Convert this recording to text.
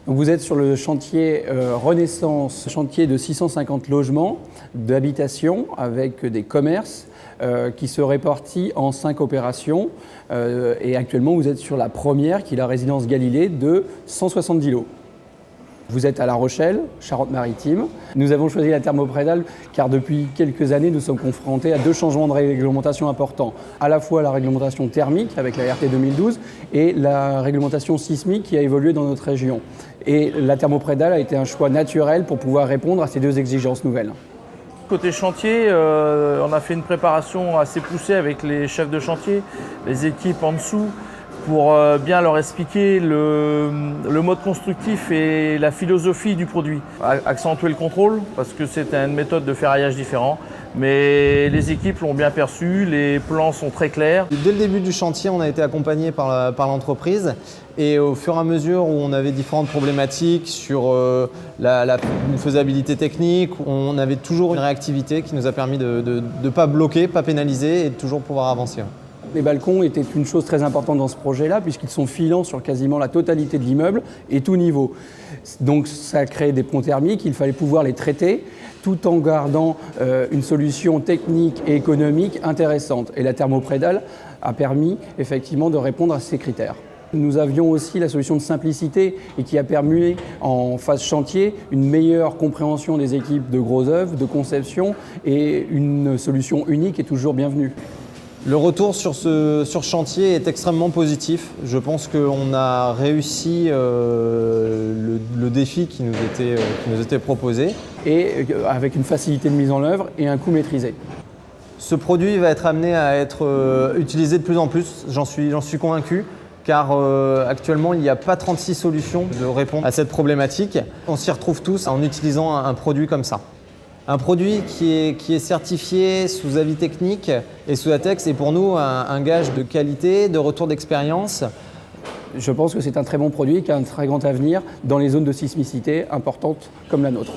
Donc vous êtes sur le chantier Renaissance, chantier de 650 logements d'habitation avec des commerces qui se répartit en 5 opérations. Et actuellement, vous êtes sur la première, qui est la résidence Galilée, de 170 lots. Vous êtes à La Rochelle, Charente-Maritime. Nous avons choisi la thermoprédale car depuis quelques années, nous sommes confrontés à 2 changements de réglementation importants. À la fois la réglementation thermique avec la RT 2012 et la réglementation sismique qui a évolué dans notre région. Et la thermoprédale a été un choix naturel pour pouvoir répondre à ces 2 exigences nouvelles. Côté chantier, on a fait une préparation assez poussée avec les chefs de chantier, les équipes en dessous, pour bien leur expliquer le mode constructif et la philosophie du produit. Accentuer le contrôle, parce que c'est une méthode de ferraillage différent, mais les équipes l'ont bien perçu, les plans sont très clairs. Dès le début du chantier, on a été accompagné par l'entreprise et au fur et à mesure où on avait différentes problématiques sur la faisabilité technique, on avait toujours une réactivité qui nous a permis de ne pas bloquer, pas pénaliser et de toujours pouvoir avancer. Les balcons étaient une chose très importante dans ce projet-là puisqu'ils sont filants sur quasiment la totalité de l'immeuble et tout niveau. Donc ça crée des ponts thermiques, il fallait pouvoir les traiter tout en gardant une solution technique et économique intéressante. Et la thermoprédale a permis effectivement de répondre à ces critères. Nous avions aussi la solution de simplicité et qui a permis en phase chantier une meilleure compréhension des équipes de gros œuvres, de conception et une solution unique est toujours bienvenue. Le retour sur ce chantier est extrêmement positif. Je pense qu'on a réussi le défi qui nous était proposé. Et avec une facilité de mise en œuvre et un coût maîtrisé. Ce produit va être amené à être utilisé de plus en plus, j'en suis convaincu, car actuellement il n'y a pas 36 solutions de répondre à cette problématique. On s'y retrouve tous en utilisant un produit comme ça. Un produit qui est certifié sous avis technique et sous ATEX est pour nous un gage de qualité, de retour d'expérience. Je pense que c'est un très bon produit qui a un très grand avenir dans les zones de sismicité importantes comme la nôtre.